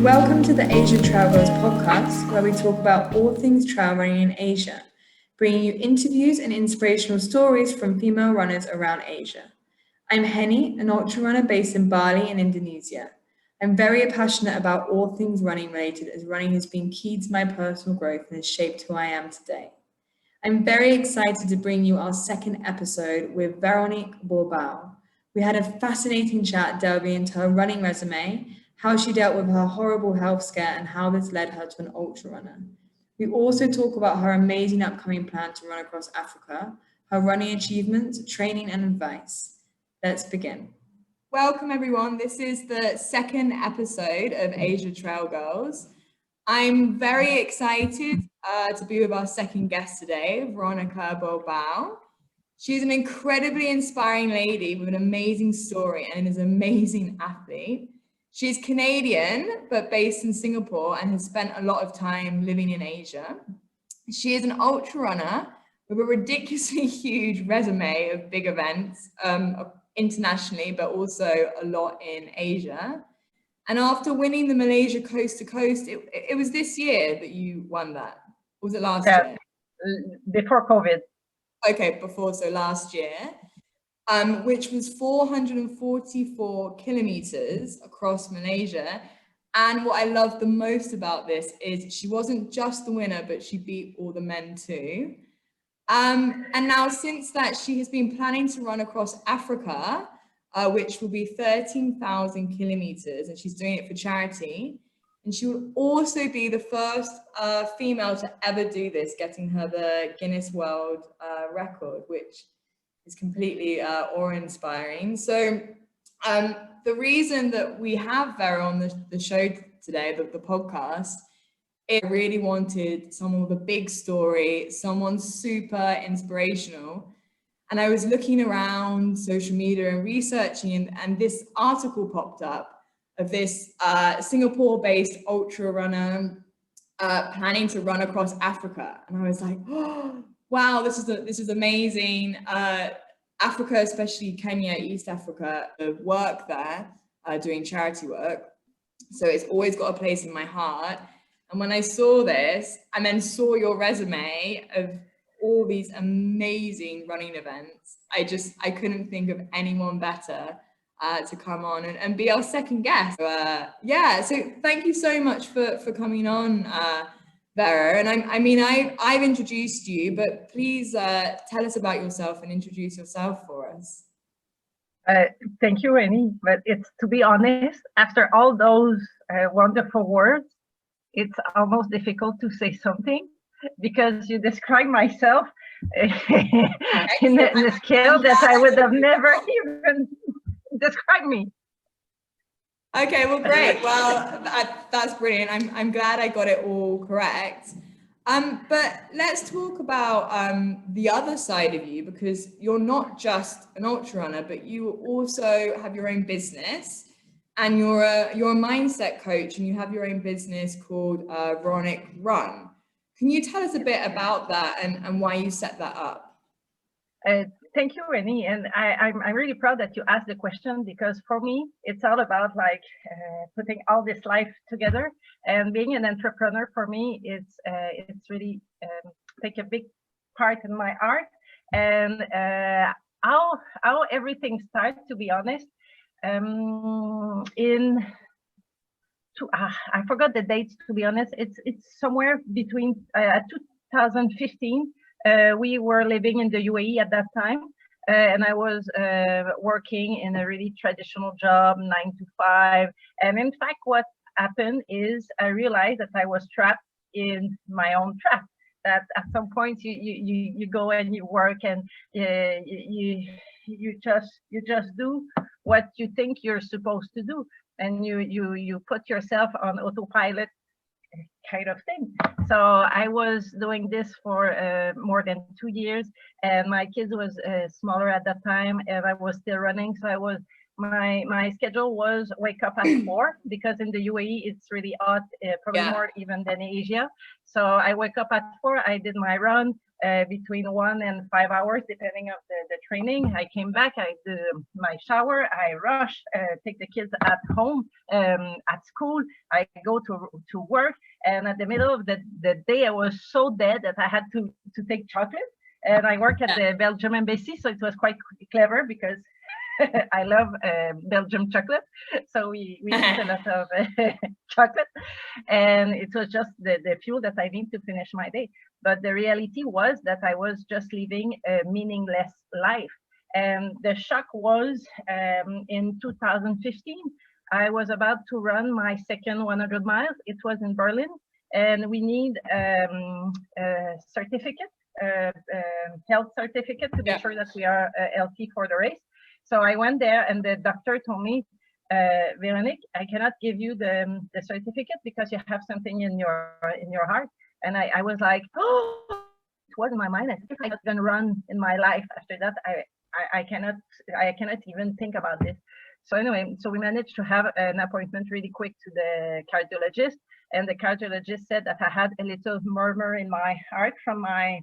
Welcome to the Asia Travelers podcast, where we talk about all things travel running in Asia, bringing you interviews and inspirational stories from female runners around Asia. I'm Henny, an ultra runner based in Bali in Indonesia. I'm very passionate about all things running related, as running has been key to my personal growth and has shaped who I am today. I'm very excited to bring you our second episode with Veronique Bourbeau. We had a fascinating chat delving into her running resume, how she dealt with her horrible health scare, and how this led her to an ultra runner. We also talk about her amazing upcoming plan to run across Africa, her running achievements, training, and advice. Let's begin. Welcome, everyone. This is the second episode of Asia Trail Girls. I'm very excited to be with our second guest today, Veronique Bourbeau. She's an incredibly inspiring lady with an amazing story and is an amazing athlete. She's Canadian, but based in Singapore and has spent a lot of time living in Asia. She is an ultra runner with a ridiculously huge resume of big events internationally, but also a lot in Asia. And after winning the Malaysia Coast to Coast, it was this year that you won that. Or was it last year? Before COVID. Okay, so last year. Which was 444 kilometers across Malaysia. And what I love the most about this is she wasn't just the winner, but she beat all the men too. And now since that, she has been planning to run across Africa, which will be 13,000 kilometers, and she's doing it for charity. And she will also be the first female to ever do this, getting her the Guinness World Record, which is completely awe-inspiring. So the reason that we have Vera on the show today, the podcast, I really wanted someone with a big story, someone super inspirational. And I was looking around social media and researching, and this article popped up of this Singapore-based ultra runner planning to run across Africa. And I was like, oh, wow, this is amazing. Africa, especially Kenya, East Africa, work there, doing charity work. So it's always got a place in my heart. And when I saw this, and then saw your resume of all these amazing running events, I couldn't think of anyone better to come on and be our second guest. So thank you so much for coming on, Vera. And I've introduced you, but please tell us about yourself and introduce yourself for us. Thank you, Rennie. But to be honest, after all those wonderful words, it's almost difficult to say something because you describe myself in a scale that I would have never even described me. Okay, well, great. Well, that's brilliant. I'm glad I got it all correct. But let's talk about the other side of you, because you're not just an ultra runner, but you also have your own business, and you're a mindset coach, and you have your own business called Veronique Run. Can you tell us a bit about that and why you set that up? Thank you, Rennie, and I'm really proud that you asked the question, because for me it's all about putting all this life together, and being an entrepreneur for me it's really take a big part in my art, and how everything starts, to be honest. I forgot the dates, to be honest. It's somewhere between 2015. We were living in the UAE at that time, and I was working in a really traditional job, 9 to 5. And in fact, what happened is I realized that I was trapped in my own trap. That at some point you go and you work, and you just do what you think you're supposed to do, and you put yourself on autopilot kind of thing. So I was doing this for more than 2 years, and my kids was smaller at that time, and I was still running. So my schedule was wake up at 4 because in the UAE it's really hot, probably more even than Asia. So I wake up at 4. I did my run between 1 and 5 hours depending on the training. I came back, I did my shower, I rush, take the kids at home, at school, I go to work, and at the middle of the day I was so dead that I had to take chocolate. And I work at the Belgium embassy, so it was quite clever because I love Belgium chocolate, so we eat a lot of chocolate, and it was just the fuel that I need to finish my day. But the reality was that I was just living a meaningless life, and the shock was in 2015. I was about to run my second 100 miles. It was in Berlin, and we need a certificate, health certificate, to be sure that we are healthy for the race. So I went there, and the doctor told me, Veronique, I cannot give you the certificate because you have something in your heart. And I was like, oh, it was in my mind. I think I'm not gonna run in my life after that. I cannot even think about this. So anyway, so we managed to have an appointment really quick to the cardiologist, and the cardiologist said that I had a little murmur in my heart from my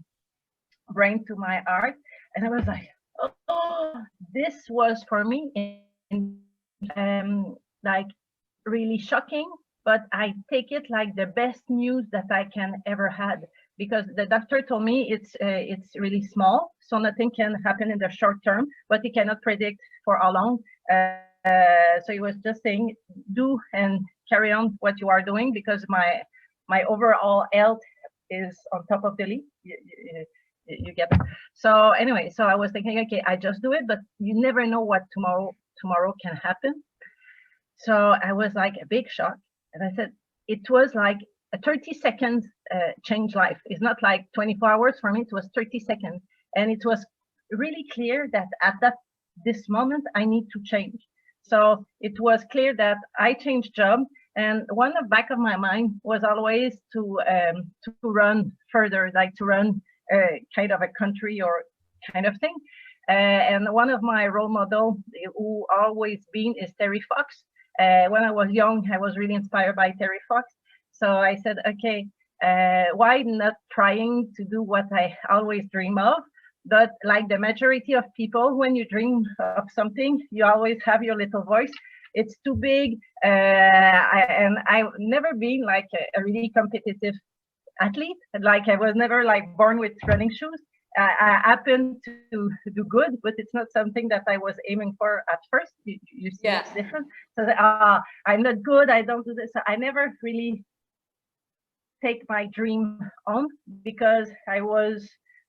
brain to my heart, and I was like, oh, this was for me like really shocking, but I take it like the best news that I can ever had, because the doctor told me it's really small, so nothing can happen in the short term, but he cannot predict for how long. So he was just saying, do and carry on what you are doing, because my overall health is on top of the league. You get it. So anyway, so I was thinking, okay, I just do it, but you never know what tomorrow can happen. So I was like a big shock, and I said it was like a 30 seconds change life. It's not like 24 hours for me. It was 30 seconds, and it was really clear that at this moment I need to change. So it was clear that I changed job, and one of the back of my mind was always to run further, like to run kind of a country or kind of thing. And one of my role models who always been is Terry Fox. When I was young, I was really inspired by Terry Fox. So I said, okay, why not trying to do what I always dream of? But like the majority of people, when you dream of something, you always have your little voice. It's too big. And I've never been like a really competitive athlete. Like I was never like born with running shoes. I happened to do good, but it's not something that I was aiming for at first. You see, it's different. So I'm not good. I don't do this. So I never really take my dream on, because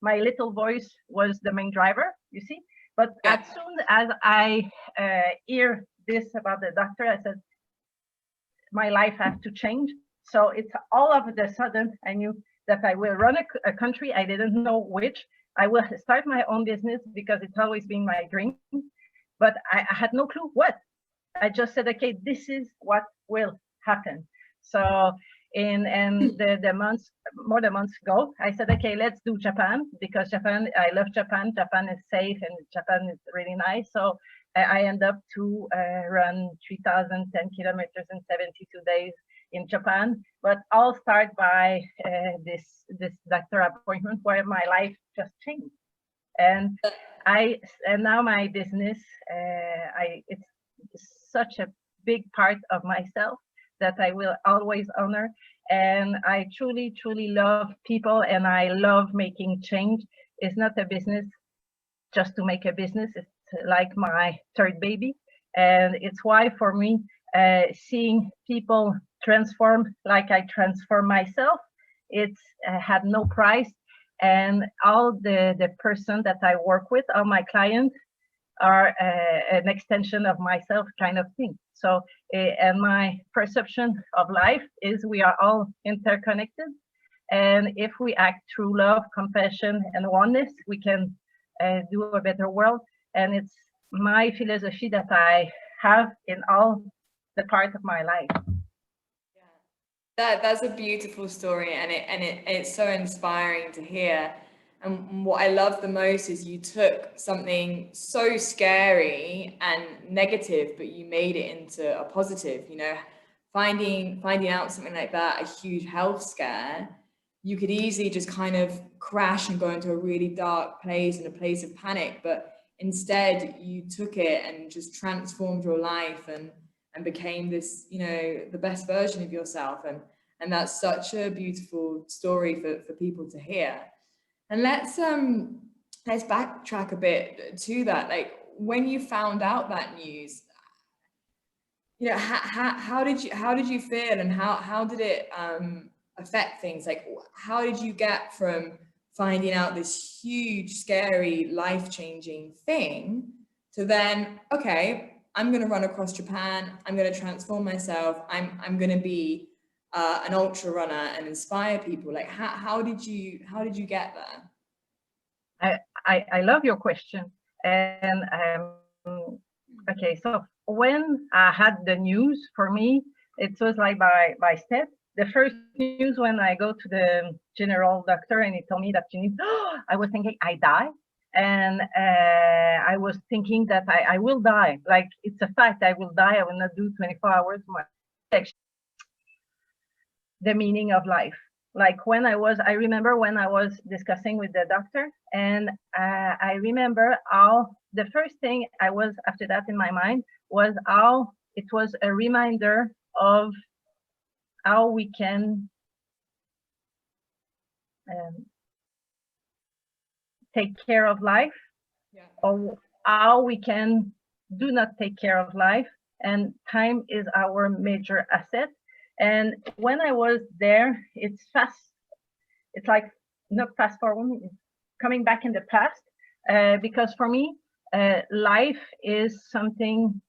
my little voice was the main driver, you see. But as soon as I hear this about the doctor, I said, my life has to change. So it's all of a sudden I knew that I will run a country. I didn't know which. I will start my own business because it's always been my dream, but I had no clue what. I just said, okay, this is what will happen. So the months ago, I said, okay, let's do Japan, because Japan, I love Japan. Japan is safe and Japan is really nice. So I end up to run 3,010 kilometers in 72 days in Japan, but I'll start by this doctor appointment where my life just changed, and now my business, it's such a big part of myself that I will always honor, and I truly love people, and I love making change. It's not a business just to make a business. It's like my third baby, and it's why for me seeing people transform like I transform myself, it's had no price. And all the person that I work with, all my clients, are an extension of myself, kind of thing. So and my perception of life is we are all interconnected, and if we act through love, compassion, and oneness, we can do a better world. And it's my philosophy that I have in all the part of my life. That's a beautiful story, and it's so inspiring to hear. And what I love the most is you took something so scary and negative, but you made it into a positive, you know, finding out something like that, a huge health scare, you could easily just kind of crash and go into a really dark place and a place of panic. But instead you took it and just transformed your life and became this, you know, the best version of yourself. And that's such a beautiful story for people to hear. And let's backtrack a bit to that. Like when you found out that news, you know, how did you feel, and how did it affect things? Like how did you get from finding out this huge, scary, life-changing thing to then, okay, I'm going to run across Japan, I'm going to transform myself, I'm going to be an ultra runner and inspire people. Like how did you get there? I love your question. And okay, so when I had the news, for me, it was like by step. The first news when I go to the general doctor and he told me that you need, I was thinking I die. And I was thinking that I will die. Like it's a fact, I will die. I will not do 24 hours more. The meaning of life. Like I remember when I was discussing with the doctor, and I remember how the first thing I was after that in my mind was how it was a reminder of how we can take care of life, or how we can do not take care of life, and time is our major asset. And when I was there, it's like not fast forward, it's coming back in the past, because for me, life is something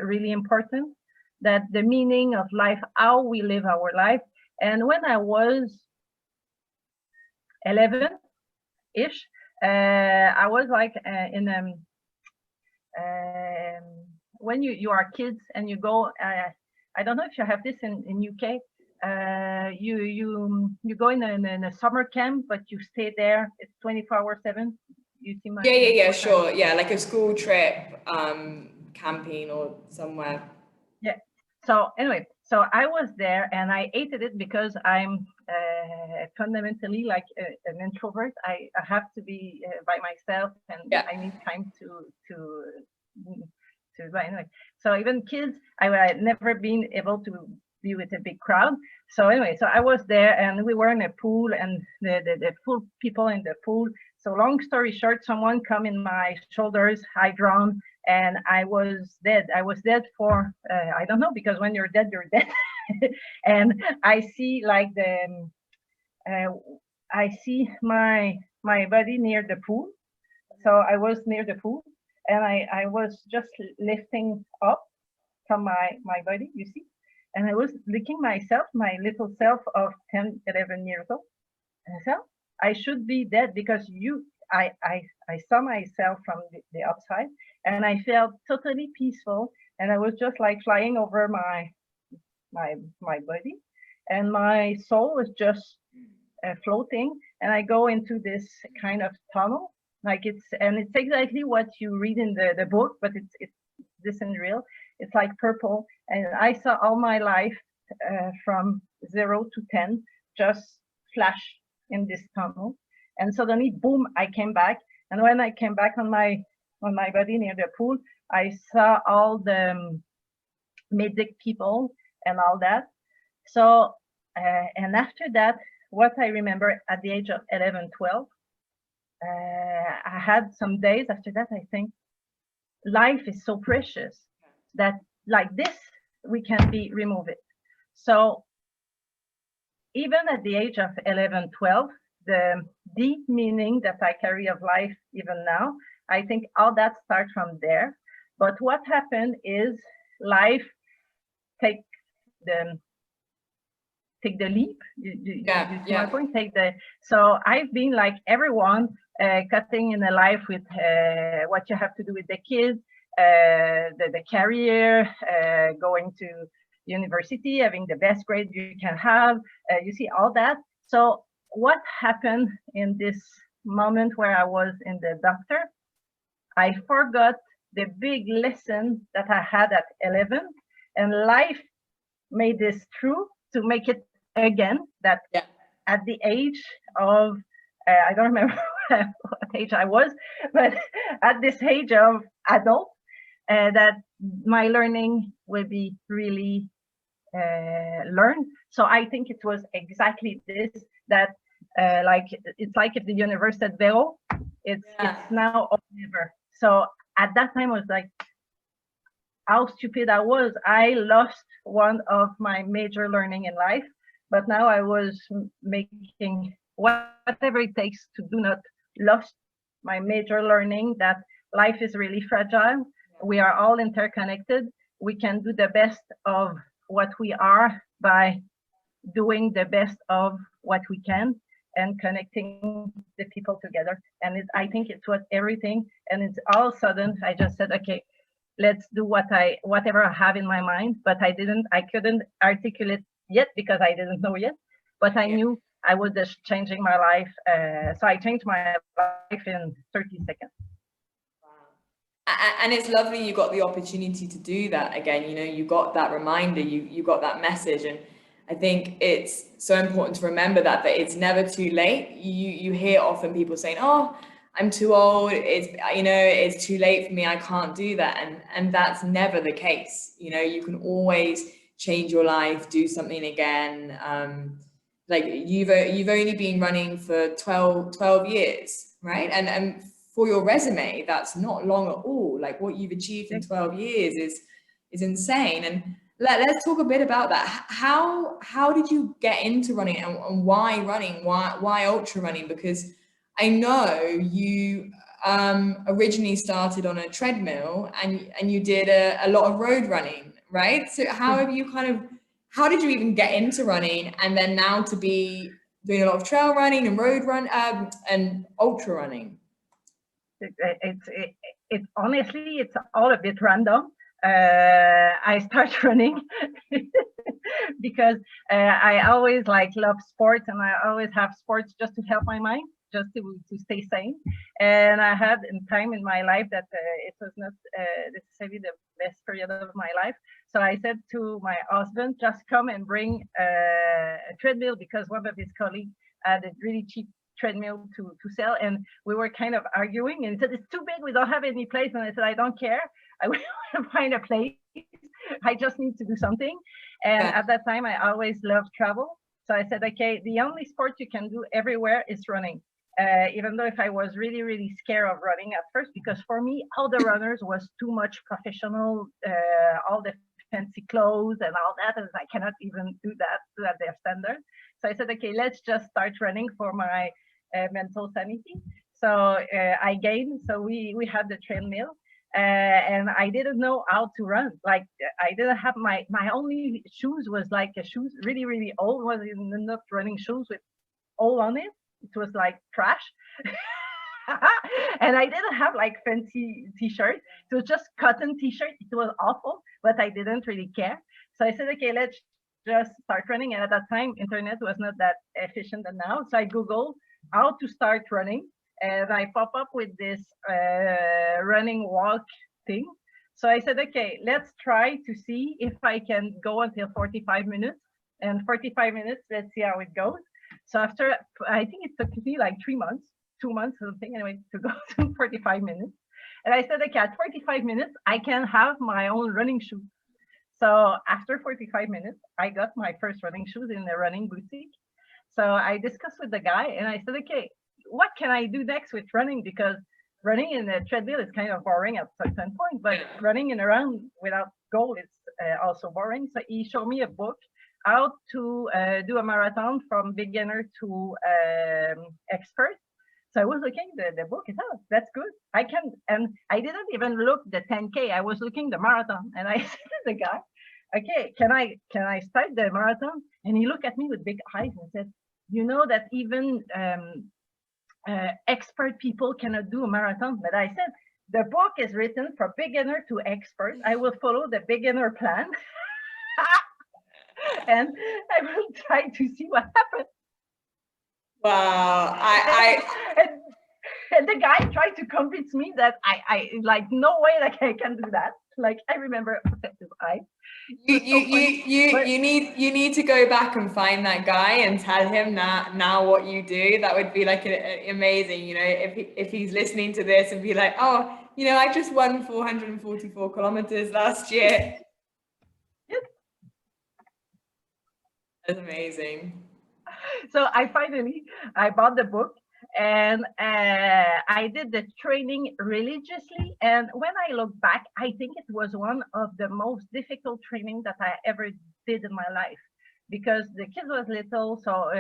really important, that the meaning of life, how we live our life. And when I was 11-ish, I was like when you are kids and you go, I don't know if you have this in UK. You go in a summer camp, but you stay there. It's 24/7. You see my yeah, sure, yeah, like a school trip, camping or somewhere. Yeah. So anyway, so I was there and I hated it because I'm fundamentally like an introvert. I have to be by myself, and I need time anyway. So even kids, I had never been able to be with a big crowd. So anyway, so I was there and we were in a pool, and the full people in the pool. So long story short, someone come in my shoulders, I drowned, and I was dead. I was dead for, I don't know, because when you're dead, you're dead. And I see like I see my body near the pool. So I was near the pool, and I was just lifting up from my body, you see, and I was looking myself, my little self of 10, 11 years old. And I said, I should be dead, because I saw myself from the outside, and I felt totally peaceful, and I was just like flying over my body, and my soul was just floating, and I go into this kind of tunnel, like it's exactly what you read in the book, but it's this isn't real. It's like purple, and I saw all my life from 0 to 10 just flash in this tunnel, and suddenly, boom! I came back, and when I came back on my body near the pool, I saw all the medic people and all that. So, and after that, what I remember at the age of 11, 12, I had some days after that, I think, life is so precious that like this, we can remove it. So even at the age of 11, 12, the deep meaning that I carry of life, even now, I think all that starts from there. But what happened is life take the leap. You see my point? So I've been like everyone, cutting in a life with what you have to do with the kids, the career, going to university, having the best grade you can have. You see all that. So what happened in this moment where I was in the doctor, I forgot the big lesson that I had at 11, and life made this true to make it again. That Yeah. at the age of, I don't remember what age I was, but at this age of adult, that my learning will be really learned. So I think it was exactly this, that like it's like if the universe said Vero, it's now or never. So at that time I was like, how stupid I was. I lost one of my major learning in life, but now I was making whatever it takes to do not lose my major learning, that life is really fragile. We are all interconnected. We can do the best of what we are by doing the best of what we can and connecting the people together. And I think it's what everything, and it's all of a sudden I just said, okay, let's do whatever I have in my mind, but I couldn't articulate yet because I didn't know yet, but I knew I was just changing my life. So I changed my life in 30 seconds. And it's lovely you got the opportunity to do that again. You know, you got that reminder, you got that message. And I think it's so important to remember that it's never too late. You hear often people saying, oh, I'm too old, it's too late for me, I can't do that. And that's never the case. You know, you can always change your life, do something again. Like you've only been running for 12 years, right? And for your resume, that's not long at all. Like what you've achieved in 12 years is insane. And let's talk a bit about that. How did you get into running, and why running? Why ultra running? Because I know you originally started on a treadmill and you did a lot of road running, right? So how did you even get into running, and then now to be doing a lot of trail running and road run and ultra running? It's honestly, it's all a bit random. I start running because I always love sports, and I always have sports just to help my mind, just to stay sane. And I had a time in my life that it was not necessarily the best period of my life. So I said to my husband, just come and bring a treadmill, because one of his colleagues had a really cheap treadmill to sell, and we were kind of arguing, and he said, it's too big, we don't have any place. And I said, I don't care, I will find a place, I just need to do something. And at that time I always loved travel, so I said, okay, the only sport you can do everywhere is running. Even though if I was really, really scared of running at first, because for me, all the runners was too much professional, all the fancy clothes and all that, and I cannot even do that at their standard. So I said, okay, let's just start running for my mental sanity. So I gained, so we had the treadmill, and I didn't know how to run. Like I didn't have my only shoes was like a shoes really, really old, was enough running shoes with all on it. It was like trash. And I didn't have like fancy t-shirt. It was just cotton t-shirt. It was awful, but I didn't really care. So I said, okay, let's just start running. And at that time, internet was not that efficient as now. So I Googled how to start running, and I pop up with this running walk thing. So I said, okay, let's try to see if I can go until 45 minutes. And 45 minutes, let's see how it goes. So after, I think it took me like 3 months, 2 months, something, anyway, to go to 45 minutes. And I said, okay, at 45 minutes, I can have my own running shoes. So after 45 minutes, I got my first running shoes in a running boutique. So I discussed with the guy, and I said, okay, what can I do next with running? Because running in a treadmill is kind of boring at a certain point, but running in around without goal is also boring. So he showed me a book, how to do a marathon from beginner to expert. So I was looking the book, and oh, that's good. I can, and I didn't even look the 10K. I was looking the marathon, and I said to the guy, okay, can I start the marathon? And he looked at me with big eyes and said, you know that even expert people cannot do a marathon. But I said, the book is written for beginner to expert. I will follow the beginner plan. And I will try to see what happens. Wow. And the guy tried to convince me that I like, no way, like I can do that. Like I remember his eyes. You need to go back and find that guy and tell him now what you do. That would be like amazing, you know, if he's listening to this and be like, oh, you know, I just won 444 kilometers last year. Yes. That's amazing. So I bought the book, and I did the training religiously. And when I look back, I think it was one of the most difficult training that I ever did in my life, because the kids was little, so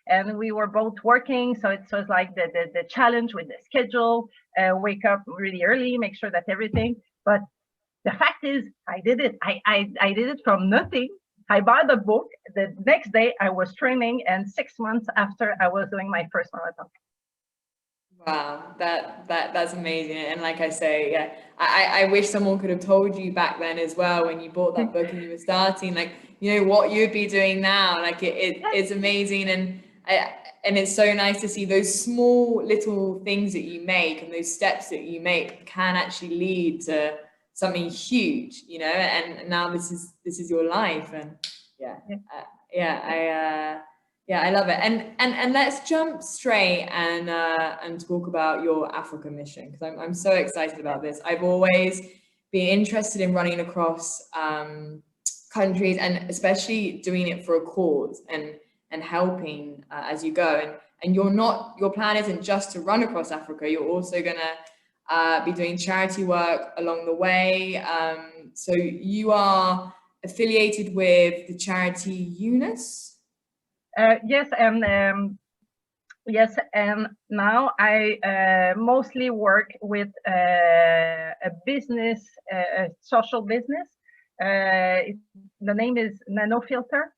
and we were both working, so it was like the challenge with the schedule, wake up really early, make sure that everything. But the fact is, I did it. I did it from nothing. I bought the book. The next day I was training, and 6 months after I was doing my first marathon. Wow, that's amazing. And like I say, yeah, I wish someone could have told you back then as well, when you bought that book and you were starting, like, you know, what you'd be doing now. Like it's amazing. And it's so nice to see those small little things that you make and those steps that you make can actually lead to something huge, you know. And now this is your life. And I love it. And let's jump straight and talk about your Africa mission, because I'm so excited about this. I've always been interested in running across countries, and especially doing it for a cause and helping as you go. And your plan isn't just to run across Africa. You're also gonna be doing charity work along the way. So you are affiliated with the charity Guinness. Yes, and now I mostly work with a business, a social business. The name is Nanofilter.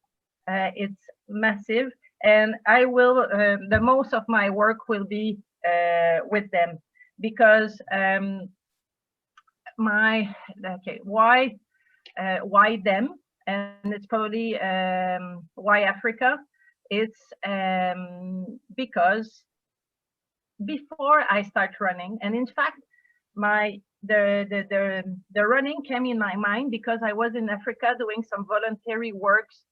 It's massive, and I will. The most of my work will be with them, because why them? And it's probably why Africa. It's because before I start running, and in fact, the running came in my mind because I was in Africa doing some voluntary works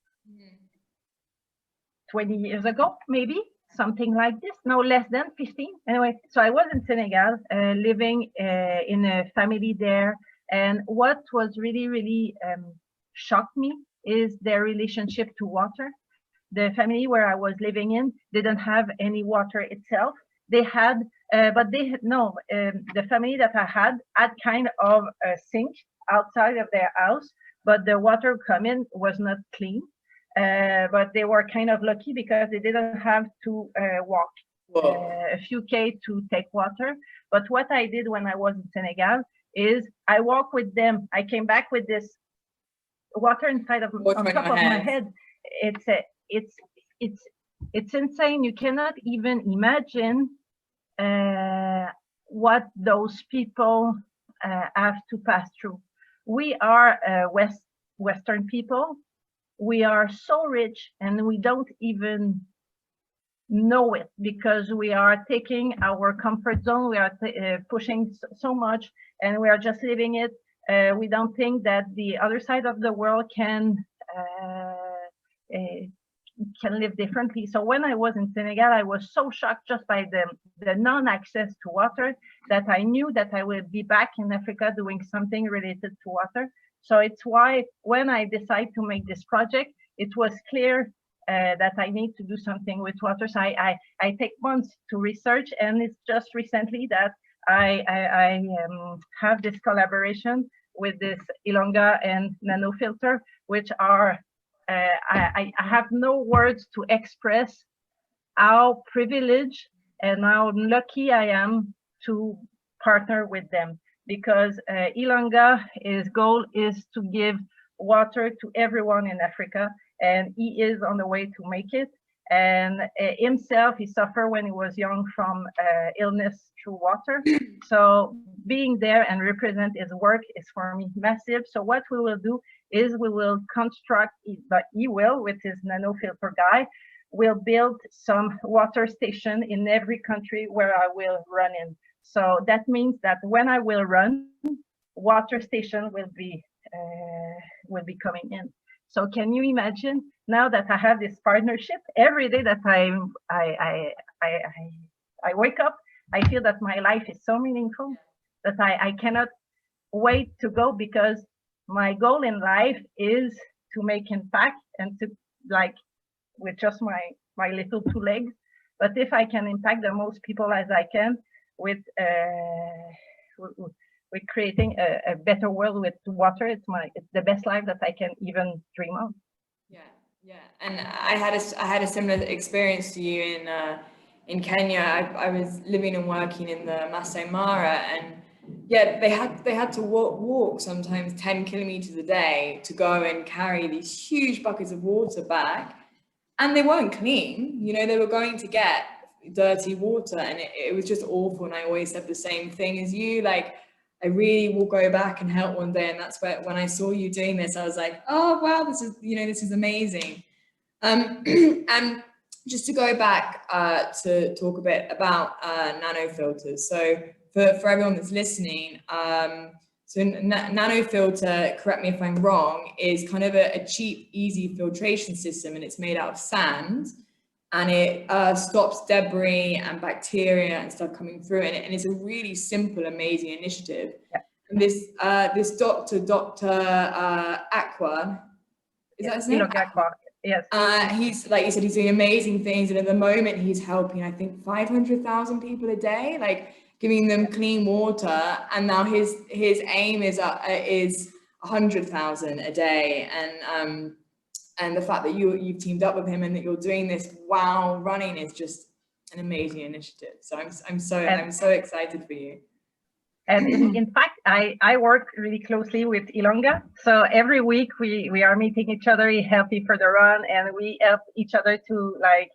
20 years ago, maybe something like this, no less than 15. Anyway, so I was in Senegal, living in a family there, and what was really shocked me is their relationship to water. The family where I was living in didn't have any water itself. They had, the family that I had kind of a sink outside of their house, but the water coming was not clean. But they were kind of lucky because they didn't have to walk a few K to take water. But what I did when I was in Senegal is I walked with them. I came back with this water on top of my head. It's insane. You cannot even imagine what those people have to pass through. We are Western people. We are so rich, and we don't even know it, because we are taking our comfort zone. We are pushing so much, and we are just living it. We don't think that the other side of the world can live differently. So when I was in Senegal, I was so shocked just by the non-access to water, that I knew that I would be back in Africa doing something related to water. So it's why when I decided to make this project, it was clear that I need to do something with water. So I take months to research, and it's just recently that I have this collaboration with this Ilonga and Nanofilter, which are I have no words to express how privileged and how lucky I am to partner with them, because Ilonga's goal is to give water to everyone in Africa, and he is on the way to make it. And himself, he suffered when he was young from illness through water. So being there and represent his work is for me massive. So what we will do is we will construct, but he will, with his nanofilter guy, will build some water station in every country where I will run in. So that means that when I will run, water station will be coming in. So can you imagine now that I have this partnership? Every day that I wake up, I feel that my life is so meaningful that I cannot wait to go, because my goal in life is to make impact and to, like, with just my little two legs. But if I can impact the most people as I can with creating a better world with water, it's the best life that I can even dream of. Yeah. And I had a similar experience to you in Kenya. I was living and working in the Masai Mara, and yeah, they had to walk sometimes 10 kilometers a day to go and carry these huge buckets of water back, and they weren't clean. You know, they were going to get dirty water, and it was just awful. And I always said the same thing as you, like, I really will go back and help one day. And that's where, when I saw you doing this, I was like, oh wow, this is amazing. And just to go back to talk a bit about nanofilters. So for everyone that's listening, so nanofilter, correct me if I'm wrong, is kind of a cheap, easy filtration system, and it's made out of sand, and it stops debris and bacteria and stuff coming through, and it's a really simple, amazing initiative. Yeah. And this Dr. Aqua, is that his name? Yes. He's, like you said, he's doing amazing things, and at the moment he's helping, I think, 500,000 people a day, like giving them clean water. And now his aim is 100,000 a day. And the fact that you've teamed up with him and that you're doing this while running is just an amazing initiative. So I'm so excited for you. And in fact, I work really closely with Ilonga. So every week we are meeting each other. He helps me for the run, and we help each other to, like,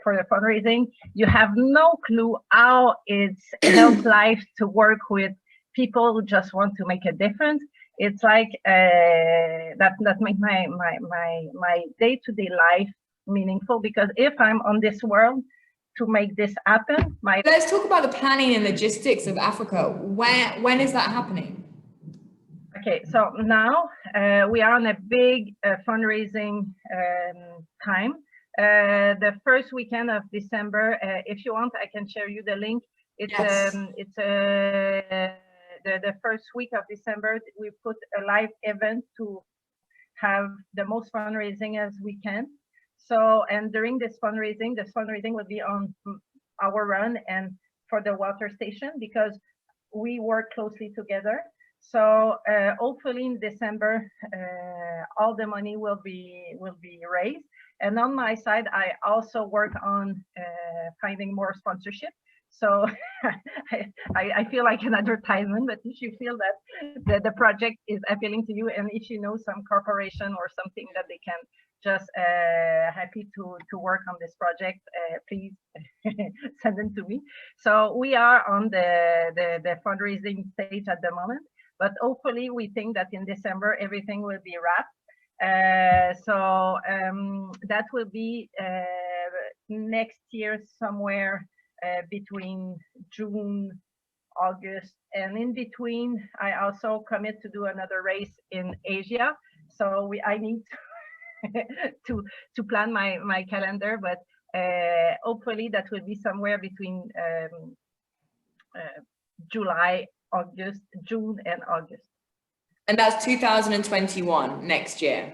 for the fundraising. You have no clue how it's helped life to work with people who just want to make a difference. It's like that makes my day-to-day life meaningful, because if I'm on this world to make this happen, let's talk about the planning and logistics of Africa. When is that happening? Okay, so now we are on a big fundraising time. The first weekend of December, if you want, I can share you the link. It's yes. The first week of December. We put a live event to have the most fundraising as we can. So, and during this fundraising will be on our run and for the water station, because we work closely together. So hopefully in December, all the money will be raised. And on my side, I also work on finding more sponsorship. So I feel like an advertisement, but if you feel that the project is appealing to you, and if you know some corporation or something that they can just happy to work on this project, please send them to me. So we are on the fundraising stage at the moment, but hopefully we think that in December everything will be wrapped. So that will be next year, somewhere between June, August, and in between I also commit to do another race in Asia. So I need to plan my calendar, but hopefully that will be somewhere between June and August. And that's 2021, next year.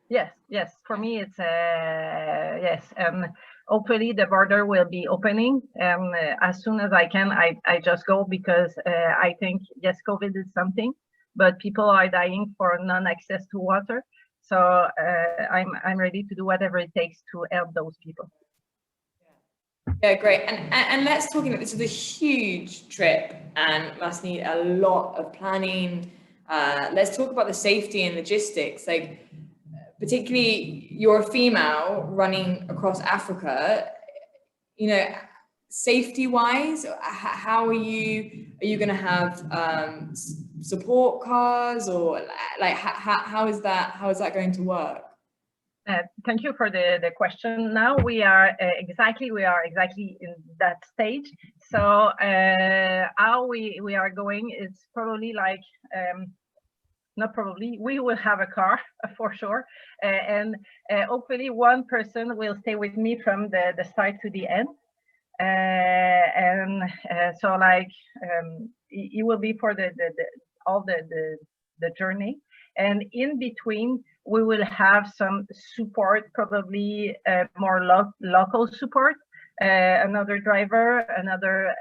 Yes. For me, it's yes. And hopefully the border will be opening. As soon as I can, I just go, because I think, yes, COVID is something, but people are dying for non-access to water. So I'm ready to do whatever it takes to help those people. Yeah, great. And let's talk about, this is a huge trip and must need a lot of planning. Let's talk about the safety and logistics. Like, particularly, you're a female running across Africa. You know, safety-wise, how are you going to have support cars, or like how is that going to work? Thank you for the question. Now we are exactly in that stage. So how we are going is probably like not probably, we will have a car for sure, and hopefully one person will stay with me from the start to the end. And so like it will be for all the journey, and in between we will have some support, probably more local support, another driver, another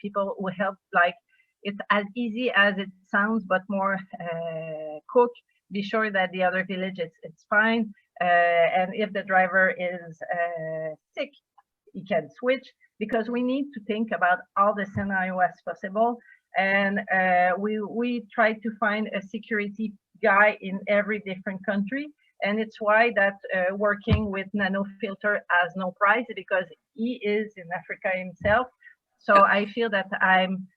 people who help. Like it's as easy as it sounds, but more cook, be sure that the other village it's fine, and if the driver is sick, he can switch, because we need to think about all the scenario as possible. And we try to find a security guy in every different country, and it's why that working with Nanofilter has no price, because he is in Africa himself. So I feel that I'm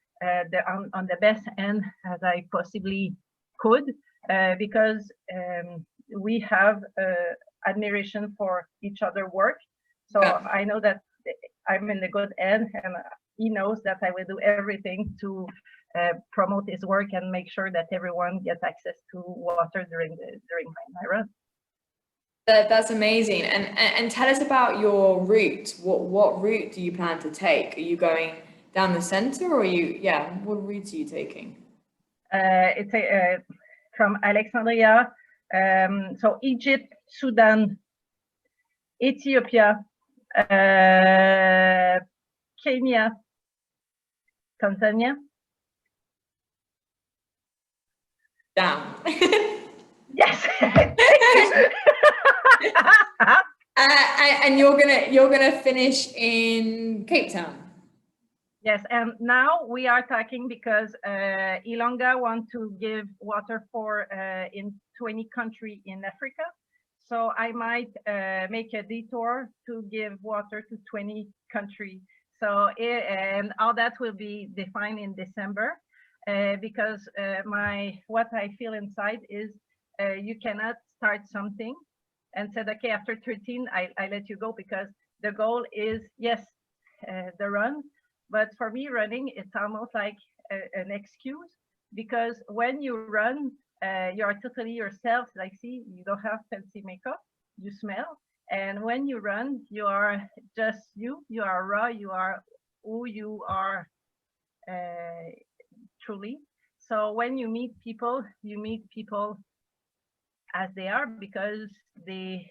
on the best end as I possibly could, because we have admiration for each other work. So I know that I'm in the good end, and he knows that I will do everything to promote his work and make sure that everyone gets access to water during my run. That's amazing. And tell us about your route. What route do you plan to take? Are you going down the center, or what route are you taking? It's from Alexandria, so Egypt, Sudan, Ethiopia, Kenya, Tanzania. Down. Yes. And you're gonna finish in Cape Town. Yes, and now we are talking because Ilonga want to give water for in 20 countries in Africa. So I might make a detour to give water to 20 countries. So and all that will be defined in December, because what I feel inside is you cannot start something and said, okay, after 13 I let you go, because the goal is, yes, the run. But for me, running, it's almost like an excuse, because when you run, you are totally yourself. Like, see, you don't have fancy makeup, you smell. And when you run, you are just you are raw, you are who you are truly. So when you meet people as they are, because they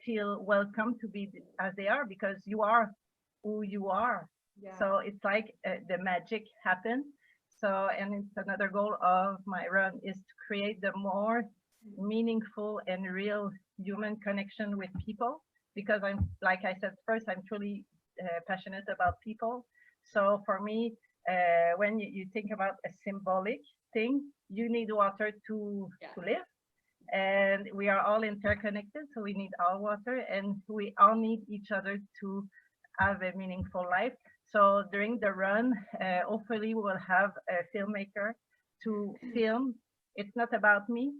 feel welcome to be as they are, because you are who you are. Yeah. So it's like the magic happens. So, and it's another goal of my run is to create the more meaningful and real human connection with people, because I'm, like I said first, I'm truly passionate about people. So for me, when you think about a symbolic thing, you need water to live, and we are all interconnected, so we need all water, and we all need each other to have a meaningful life. So during the run, hopefully we will have a filmmaker to film. It's not about me,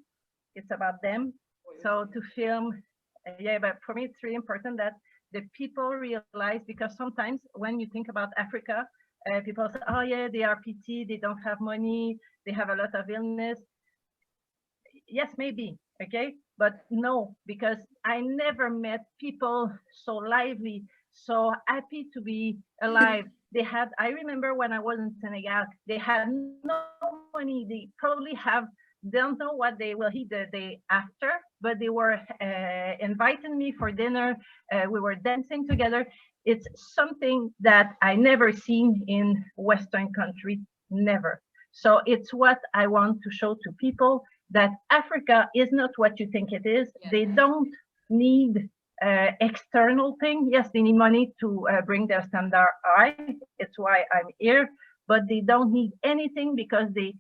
it's about them. So to film, but for me, it's really important that the people realize, because sometimes when you think about Africa, people say, oh yeah, they are PT, they don't have money, they have a lot of illness. Yes, maybe, okay, but no, because I never met people so lively, so happy to be alive. I remember when I was in Senegal, they had no money. They probably don't know what they will eat the day after, but they were inviting me for dinner. We were dancing together. It's something that I never seen in Western countries, never. So it's what I want to show to people, that Africa is not what you think it is. Yeah. They don't need external thing. Yes, they need money to bring their standard high. It's why I'm here. But they don't need anything, because they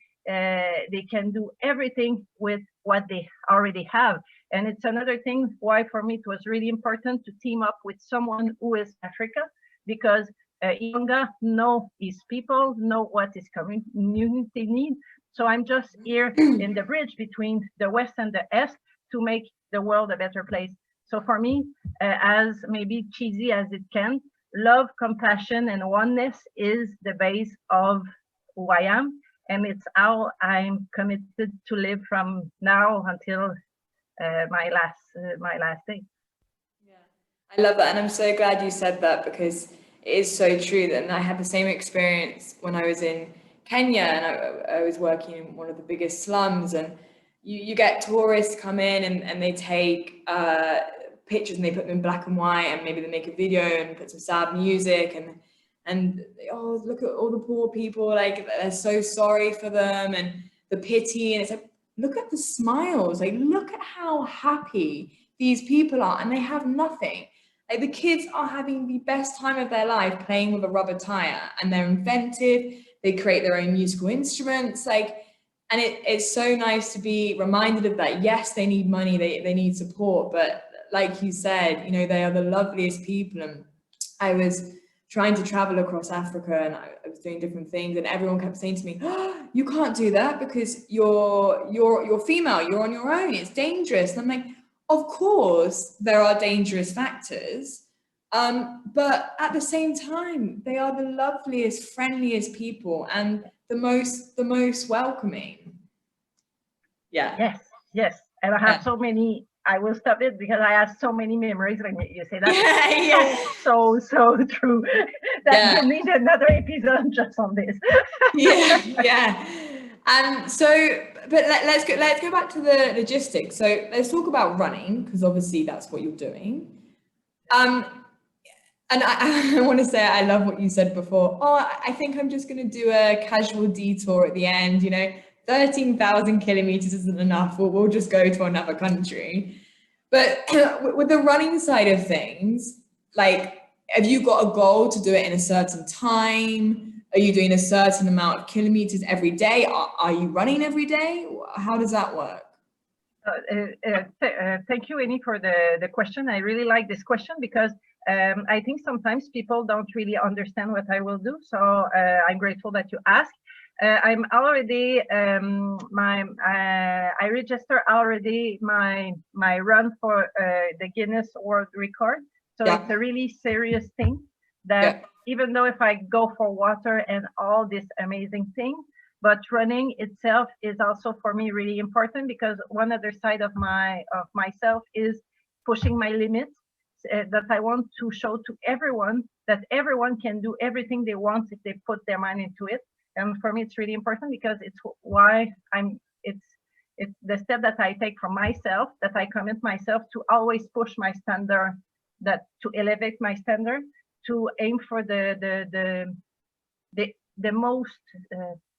can do everything with what they already have. And it's another thing why for me it was really important to team up with someone who is Africa, because Ilonga know his people, know what his community need. So I'm just here in the bridge between the West and the East to make the world a better place. So for me, as maybe cheesy as it can, love, compassion, and oneness is the base of who I am, and it's how I'm committed to live from now until my last day. Yeah, I love that, and I'm so glad you said that because it is so true. And I had the same experience when I was in Kenya, and I was working in one of the biggest slums, and you get tourists come in and they take pictures and they put them in black and white, and maybe they make a video and put some sad music, and oh, look at all the poor people, like they're so sorry for them, and the pity, and it's like, look at the smiles, like look at how happy these people are, and they have nothing. Like the kids are having the best time of their life playing with a rubber tire, and they're inventive, they create their own musical instruments, like, and it's so nice to be reminded of that. Yes, they need money, they need support, but like you said, you know, they are the loveliest people. And I was trying to travel across Africa, and I was doing different things, and everyone kept saying to me, oh, you can't do that because you're female, you're on your own, it's dangerous. And I'm like, of course there are dangerous factors, but at the same time, they are the loveliest, friendliest people, and the most welcoming. Yeah. Yes, and I have so many. I will stop it because I have so many memories when you say that. Yeah. So true. That you need another episode just on this. Yeah. And so, but let's go back to the logistics. So let's talk about running, because obviously that's what you're doing. And I want to say, I love what you said before. Oh, I think I'm just going to do a casual detour at the end, you know, 13,000 kilometers isn't enough. We'll just go to another country. But with the running side of things, like, have you got a goal to do it in a certain time? Are you doing a certain amount of kilometers every day? Are you running every day? How does that work? Thank you, Annie, for the question. I really like this question because I think sometimes people don't really understand what I will do. So I'm grateful that you asked. I'm already I register already my run for the Guinness World Record. So it's a really serious thing that even though if I go for water and all this amazing thing, but running itself is also for me really important because one other side of myself is pushing my limits, that I want to show to everyone that everyone can do everything they want if they put their mind into it. And for me, it's really important because it's why it's the step that I take for myself, that I commit myself to always push my standard, that to elevate my standard, to aim for the most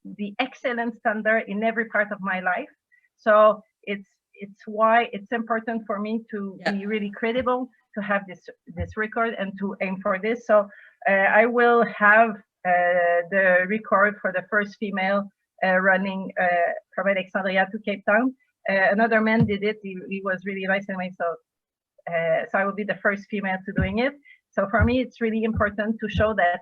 the excellent standard in every part of my life. So it's why it's important for me to be really credible, to have this record and to aim for this. So I will have the record for the first female running from Alexandria to Cape Town. Another man did it. He was really nice anyway. So I will be the first female to doing it. So for me, it's really important to show that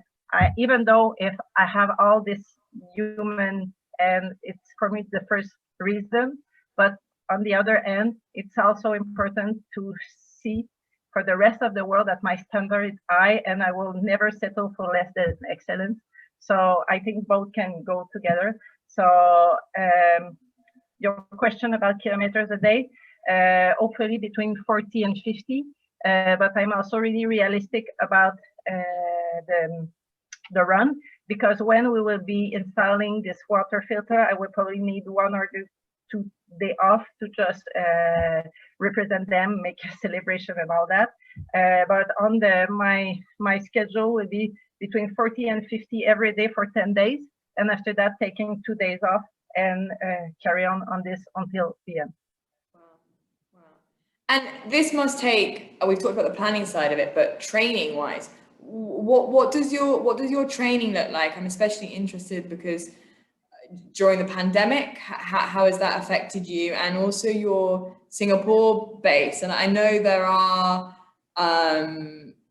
even though if I have all this human, and it's for me the first reason, but on the other end, it's also important to see for the rest of the world that my standard is high and I will never settle for less than excellence. So I think both can go together. So your question about kilometers a day, hopefully between 40 and 50, but I'm also really realistic about the run, because when we will be installing this water filter, I will probably need 1 or 2 days off to just represent them, make a celebration and all that. But on my schedule will be between 40 and 50 every day for 10 days, and after that taking 2 days off and carry on this until the end. Wow. And this must take, we've talked about the planning side of it, but training wise, what does your training look like? I'm especially interested because during the pandemic, how has that affected you? And also your Singapore base. And I know there are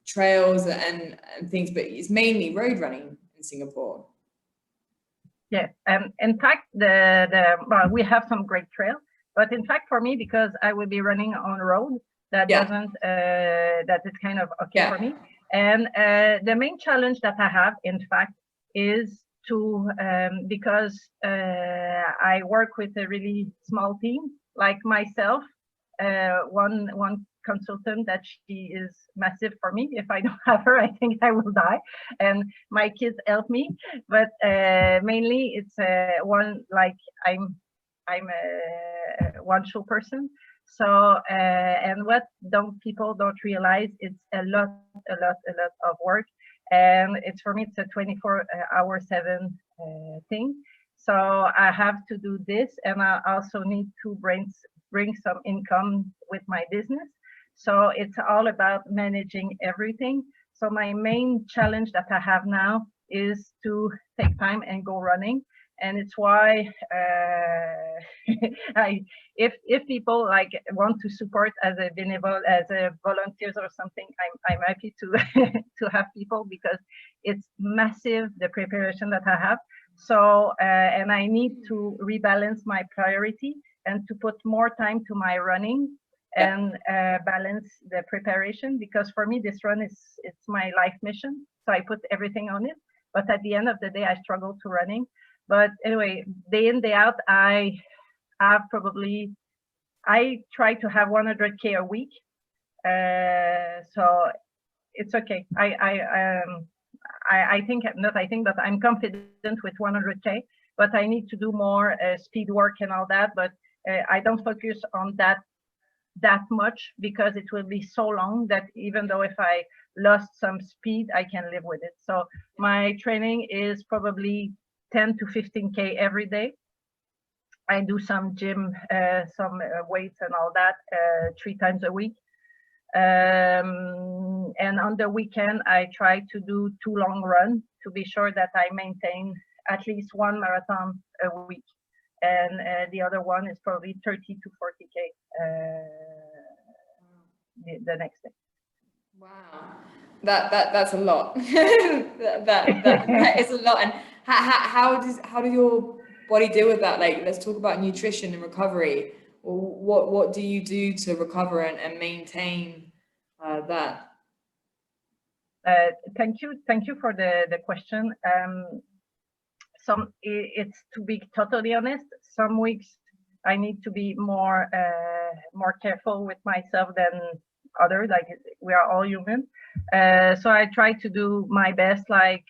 trails and things, but it's mainly road running in Singapore. Yeah, in fact, well, we have some great trails, but in fact, for me, because I will be running on road, that Yeah. doesn't that is kind of okay for Yeah. me. And the main challenge that I have, in fact, is to because I work with a really small team, like myself, one consultant that she is massive for me. If I don't have her, I think I will die. And my kids help me, but mainly it's one, like I'm a one show person. So and what people don't realize, it's a lot of work, and it's for me it's a 24/7 thing. So I have to do this, and I also need to bring some income with my business. So it's all about managing everything. So my main challenge that I have now is to take time and go running. And it's why if people like want to support as a volunteers or something, I'm happy to to have people, because it's massive, the preparation that I have. So and I need to rebalance my priority and to put more time to my running and balance the preparation, because for me this run it's my life mission. So I put everything on it, but at the end of the day I struggle to running. But anyway, day in, day out, I try to have 100K a week. So it's okay. I think, not I think, but I'm confident with 100K, but I need to do more speed work and all that. But I don't focus on that much, because it will be so long that even though if I lost some speed, I can live with it. So my training is probably 10 to 15K every day. I do some gym, some weights and all that 3 times a week. And on the weekend, I try to do 2 long runs to be sure that I maintain at least 1 marathon a week. And the other one is probably 30 to 40K the next day. Wow, that's a lot. that is a lot. And how does your body deal with that? Like, let's talk about nutrition and recovery. What do you do to recover and maintain that? Thank you for the question. It's, to be totally honest, some weeks I need to be more careful with myself than others. Like, we are all human. So I try to do my best, like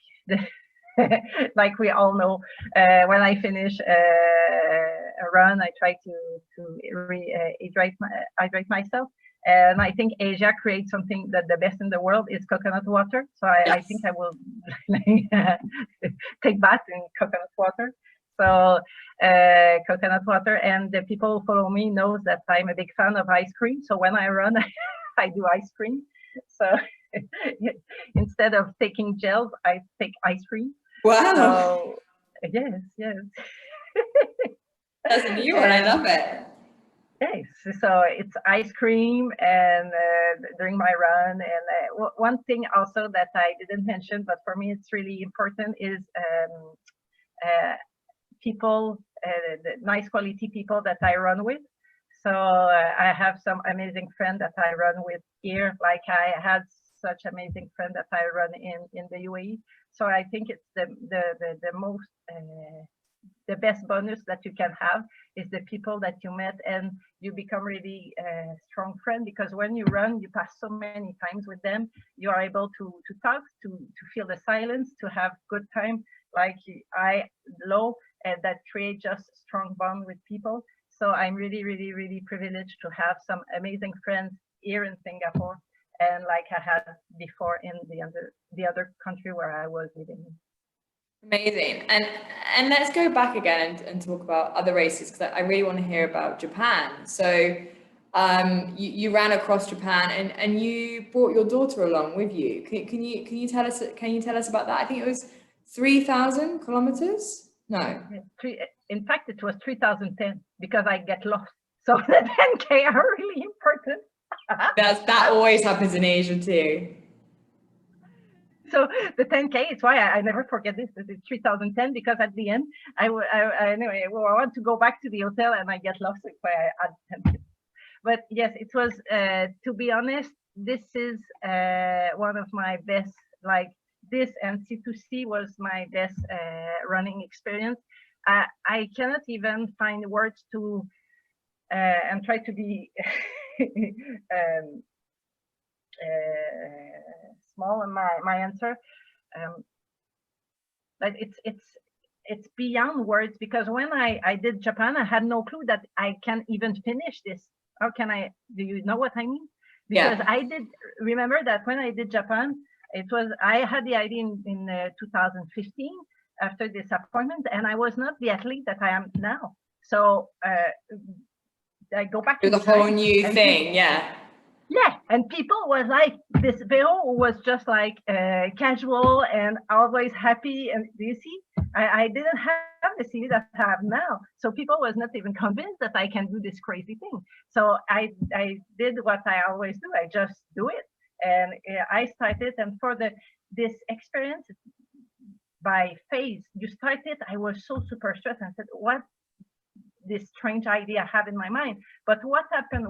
like we all know. When I finish a run, I try to hydrate myself. And I think Asia creates something that the best in the world is coconut water. So I think I will take bath in coconut water. So coconut water, and the people who follow me knows that I'm a big fan of ice cream. So when I run, I do ice cream. So instead of taking gels, I take ice cream. Wow. So yes. That's a new one. I love it. Yes, so it's ice cream and during my run. And one thing also that I didn't mention, but for me it's really important, is people, the nice quality people that I run with. So I have some amazing friends that I run with here. Like, I had such amazing friend that I run in the UAE. So I think it's the most the best bonus that you can have is the people that you met, and you become really strong friend, because when you run, you pass so many times with them. You are able to talk, to feel the silence, to have good time, like that create just strong bond with people. So I'm really privileged to have some amazing friends here in Singapore, and like I had before in the other country where I was living. Amazing. And let's go back again and talk about other races, because I really want to hear about Japan. So you ran across Japan, and you brought your daughter along with you. Can you tell us about that? I think it was 3,000 kilometers. No. In fact, it was 3,010, because I get lost. So the 10K are really important. That always happens in Asia too. So the 10K, it's why I never forget this. This is 3,010, because at the end, anyway, I want to go back to the hotel and I get lost. That's why I add 10K. But yes, it was, to be honest, this is one of my best, like this and C2C was my best running experience. I cannot even find words to, and try to be um, small in my answer. But it's beyond words, because when I did Japan, I had no clue that I can even finish this. How can I? Do you know what I mean? Because Yeah. I did remember that when I did Japan, I had the idea in 2015 after this appointment, and I was not the athlete that I am now. So I go back to It was a whole time, new and thing, yeah. yeah, and people was like, this Vero was just like casual and always happy. And do you see, I didn't have the CV that I have now, so people was not even convinced that I can do this crazy thing. So I did what I always do. I just do it, and I started. And for this experience by phase, you started. I was so super stressed and said, what this strange idea I have in my mind. But what happened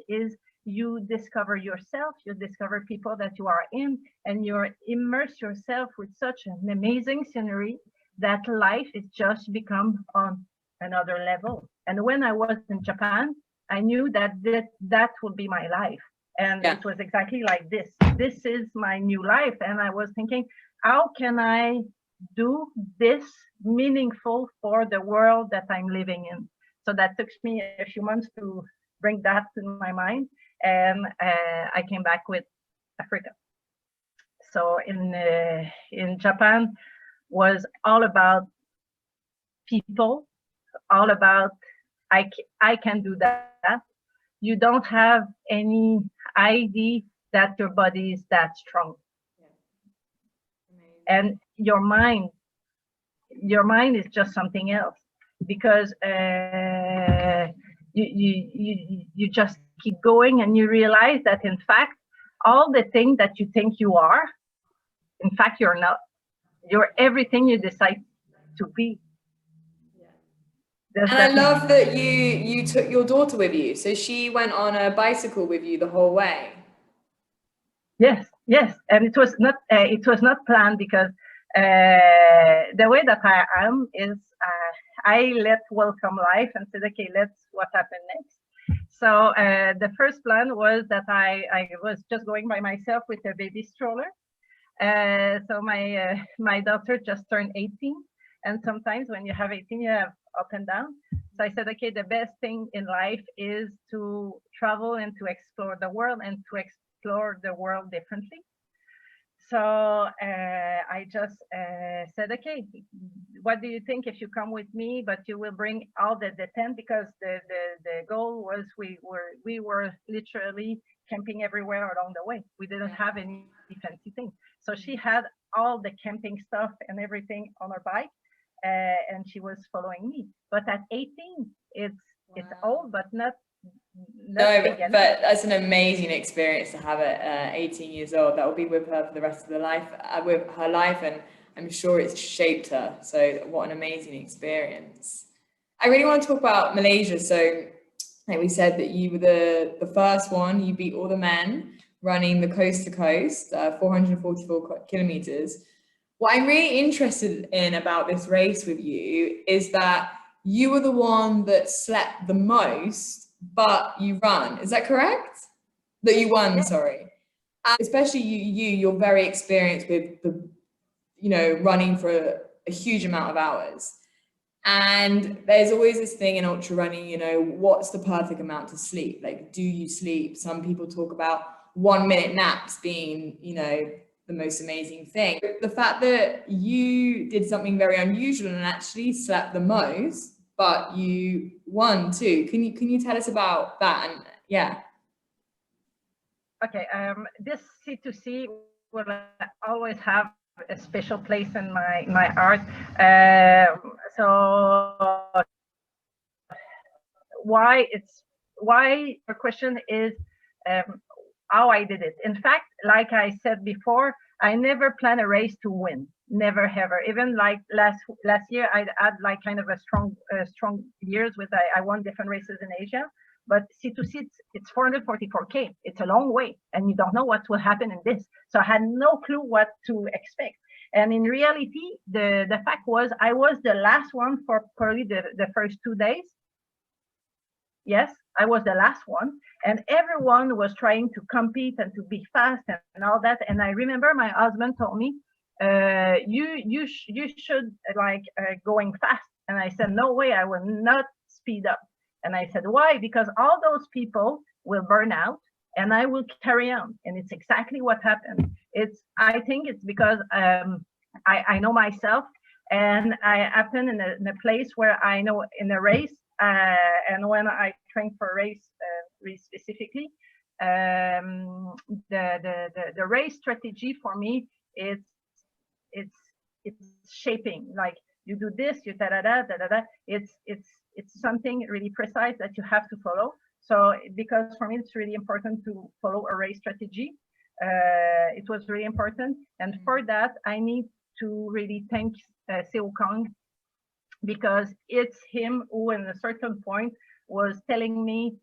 is you discover yourself, you discover people that you are in, and you immerse yourself with such an amazing scenery that life is just become on another level. And when I was in Japan, I knew that that would be my life. And Yeah. it was exactly like this. This is my new life. And I was thinking, how can I do this meaningful for the world that I'm living in? So that took me a few months to bring that to my mind, and I came back with Africa. So in Japan was all about people, all about I can do that. You don't have any idea that your body is that strong, and your mind is just something else, because you just keep going, and you realize that in fact all the things that you think you are, in fact you're not. You're everything you decide to be. Does And I that make love that you took your daughter with you. So she went on a bicycle with you the whole way. Yes, and it was not planned, because the way that I am is I let welcome life and said, okay, let's what happened next. So the first plan was that I was just going by myself with a baby stroller. So my daughter just turned 18, and sometimes when you have 18, you have up and down. So I said, okay, the best thing in life is to travel and to explore the world, and to explore the world differently. So I just said, okay, what do you think if you come with me, but you will bring all the tent, because the goal was we were literally camping everywhere along the way. We didn't have any fancy thing. So she had all the camping stuff and everything on her bike, and she was following me. But at 18, it's old, but not No, big but enough. that's an amazing experience to have at 18 years old. That will be with her for the rest of with her life, and I'm sure it's shaped her. So what an amazing experience. I really want to talk about Malaysia. So like we said, that you were the first one, you beat all the men running the coast to coast, 444 kilometers. What I'm really interested in about this race with you is that you were the one that slept the most, but you run. Is that correct? That you won, Yeah. sorry. Especially you're very experienced with running for a huge amount of hours. And there's always this thing in ultra running, what's the perfect amount to sleep? Like, do you sleep? Some people talk about 1 minute naps being, the most amazing thing. The fact that you did something very unusual and actually slept the most, but you won too. Can you tell us about that? And yeah. Okay. This C2C will always have a special place in my heart. So why your question is how I did it. In fact, like I said before, I never plan a race to win. Never ever. Even like last year, I had like kind of a strong years with I won different races in Asia, But C2C, it's 444K. It's a long way, and you don't know what will happen in this. So I had no clue what to expect. And in reality, the fact was I was the last one for probably the first 2 days. Yes, I was the last one, and everyone was trying to compete and to be fast and all that. And I remember my husband told me, you should like going fast. And I said, no way, I will not speed up. And I said, why? Because all those people will burn out and I will carry on. And it's exactly what happened. I think it's because I know myself, and I happen in a place where I know in a race, and when I train for a race, really specifically, the race strategy for me, it's shaping, like you do this, you da da da da da da. It's something really precise that you have to follow. So because for me it's really important to follow a race strategy. It was really important, and for that I need to really thank Seo Kang, because it's him who in a certain point was telling me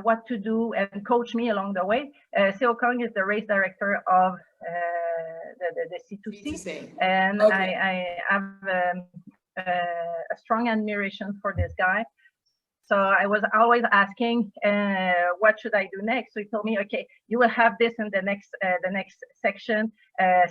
what to do and coach me along the way. Seo Kang is the race director of the C2C, and okay. I have a strong admiration for this guy. So I was always asking, what should I do next? So he told me, okay, you will have this in the next section,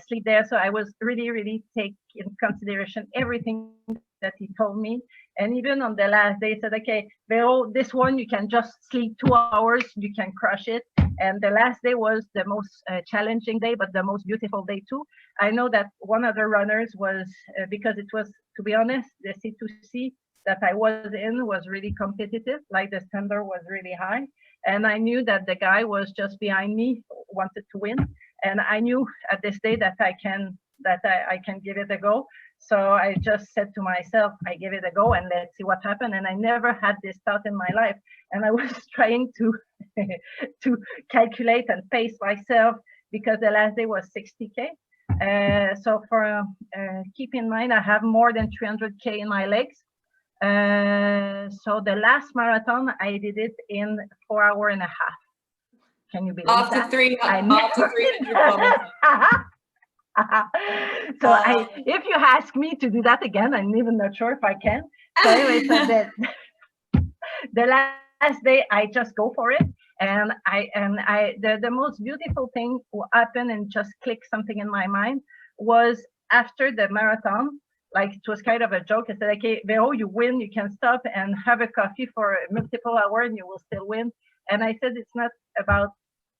sleep there. So I was really take in consideration everything that he told me. And even on the last day, he said, okay, Vero, this one, you can just sleep 2 hours, you can crush it. And the last day was the most challenging day, but the most beautiful day too. I know that one of the runners was, because it was, to be honest, the C2C that I was in was really competitive, like the standard was really high. And I knew that the guy was just behind me, wanted to win. And I knew at this day that I can give it a go. So I just said to myself, I give it a go and let's see what happened. And I never had this thought in my life. And I was trying to to calculate and pace myself, because the last day was 60K. So for keep in mind, I have more than 300K in my legs. So the last marathon, I did it in 4 hours and a half. Can you believe after that? 300 So if you ask me to do that again, I'm even not sure if I can. So anyway, so the last day I just go for it, and the most beautiful thing happened and just clicked something in my mind was after the marathon. Like it was kind of a joke. I said, okay, Vero, you win, you can stop and have a coffee for multiple hours and you will still win. And I said, it's not about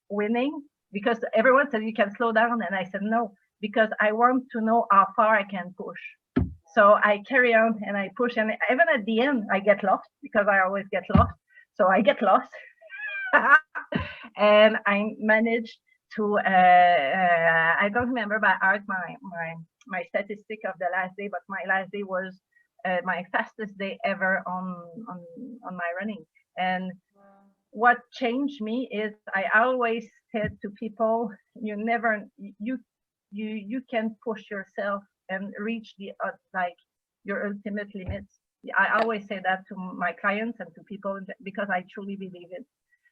winning, because everyone said you can slow down. And I said, no, because I want to know how far I can push. So I carry on and I push. And even at the end, I get lost, because I always get lost. So I get lost and I managed to, I don't remember by heart my statistic of the last day, but my last day was my fastest day ever on my running. And what changed me is I always said to people, you can push yourself and reach the like your ultimate limits. I always say that to my clients and to people, because I truly believe it.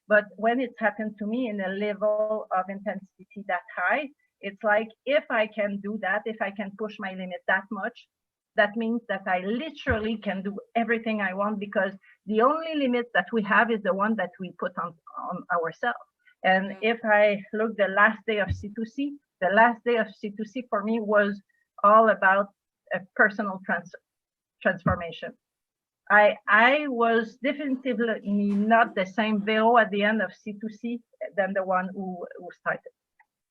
But when it happened to me in a level of intensity that high, it's like, if I can do that, if I can push my limit that much, that means that I literally can do everything I want, because the only limit that we have is the one that we put on ourselves. And if I look the last day of C2C, the last day of C2C for me was all about a personal transformation. I was definitively not the same Vero at the end of C2C than the one who started.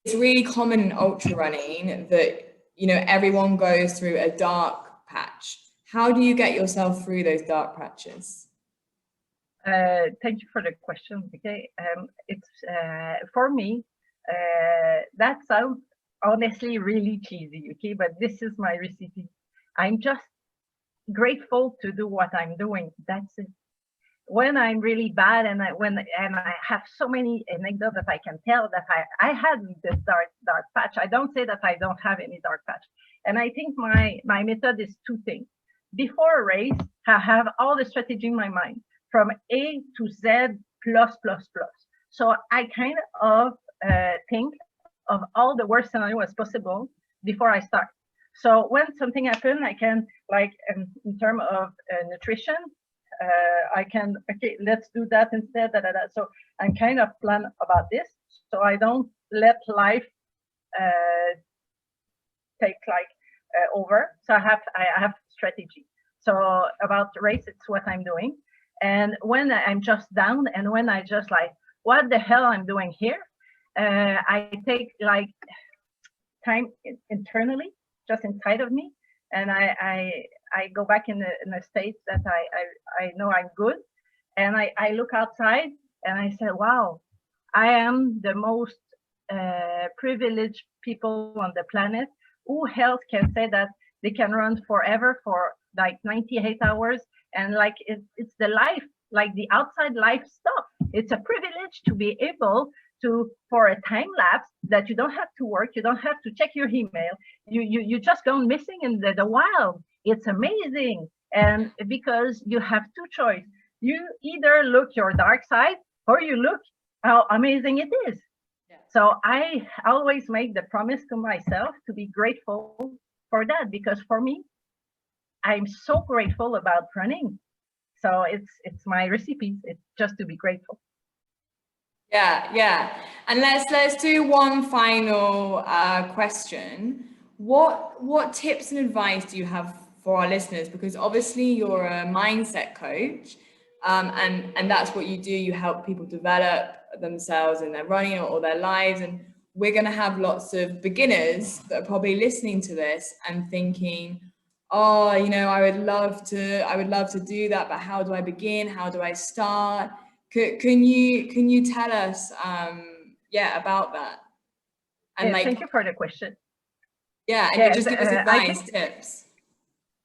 It's really common in ultra running that, everyone goes through a dark patch. How do you get yourself through those dark patches? Thank you for the question. Okay, it's for me, that sounds honestly really cheesy. Okay, but this is my recipe. I'm just grateful to do what I'm doing. That's it. When I'm really bad and I have so many anecdotes that I can tell that I had this dark patch. I don't say that I don't have any dark patch. And I think my method is 2 things. Before a race, I have all the strategy in my mind, from A to Z, plus, plus, plus. So I kind of think of all the worst scenario as possible before I start. So when something happens, I can, like, in terms of nutrition, I can, okay, let's do that instead. So I'm kind of plan about this, so I don't let life take like over. So I have strategy. So about race, it's what I'm doing. And when I'm just down, and when I just like, what the hell I'm doing here, I take like time internally, just inside of me, and I go back in a state that I know I'm good, and I look outside and I say, wow, I am the most privileged people on the planet. Who else can say that they can run forever for like 98 hours, and like it's the life, like the outside life stuff. It's a privilege to be able to, for a time lapse, that you don't have to work, you don't have to check your email, you just go missing in the wild. It's amazing. And because you have two choices, you either look your dark side or you look how amazing it is. So I always make the promise to myself to be grateful for that, because for me, I'm so grateful about running. So it's my recipe. It's just to be grateful. Yeah. And let's do one final question. What tips and advice do you have for our listeners? Because obviously you're a mindset coach, and that's what you do. You help people develop themselves in their running or their lives. And we're going to have lots of beginners that are probably listening to this and thinking, oh, I would love to do that, but how do I begin? How do I start? Can you tell us about that? And thank you for the question. And just give us advice, tips.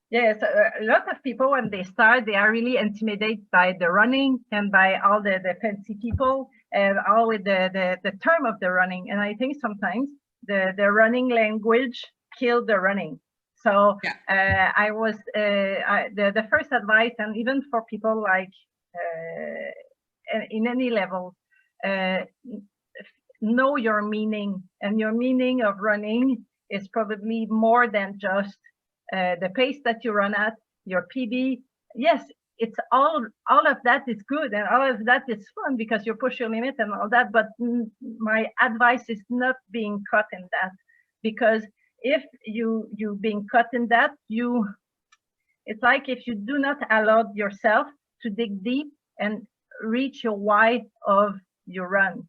Yes, a lot of people, when they start, they are really intimidated by the running and by all the fancy people and all with the term of the running. And I think sometimes the running language killed the running. So I was the first advice, and even for people like in any level, know your meaning, and your meaning of running is probably more than just the pace that you run at, your PB. Yes, it's all of that is good, and all of that is fun because you push your limit and all that. But my advice is not being caught in that, because if you being caught in that, it's like if you do not allow yourself to dig deep and reach your why of your run.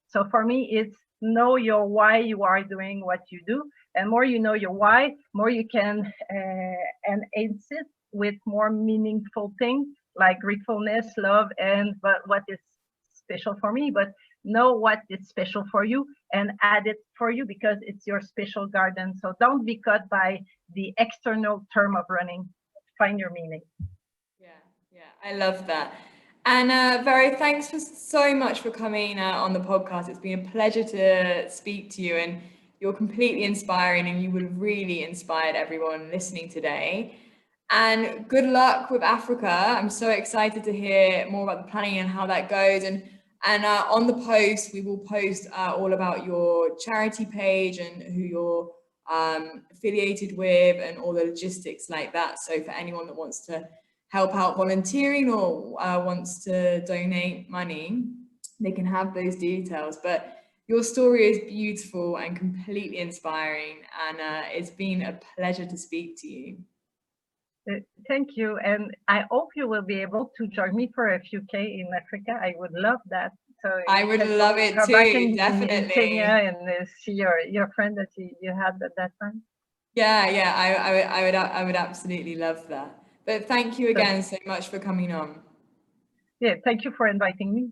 So for me, it's know your why you are doing what you do, and more you know your why, more you can enhance it with more meaningful things like gratefulness, love, and what is special for me. But know what is special for you and add it for you, because it's your special garden. So don't be caught by the external term of running. Find your meaning. Yeah, I love that. And Vero, thanks so much for coming on the podcast. It's been a pleasure to speak to you, and you're completely inspiring, and you would have really inspired everyone listening today. And good luck with Africa. I'm so excited to hear more about the planning and how that goes. And on the post, we will post all about your charity page and who you're affiliated with and all the logistics like that. So for anyone that wants to help out volunteering or wants to donate money, they can have those details. But your story is beautiful and completely inspiring, and it's been a pleasure to speak to you. Thank you, and I hope you will be able to join me for a few K in Africa. I would love that. So I would love it too, definitely. In Kenya and see your friend that you had at that time. Yeah, I would absolutely love that. But thank you again so much for coming on. Yeah, thank you for inviting me.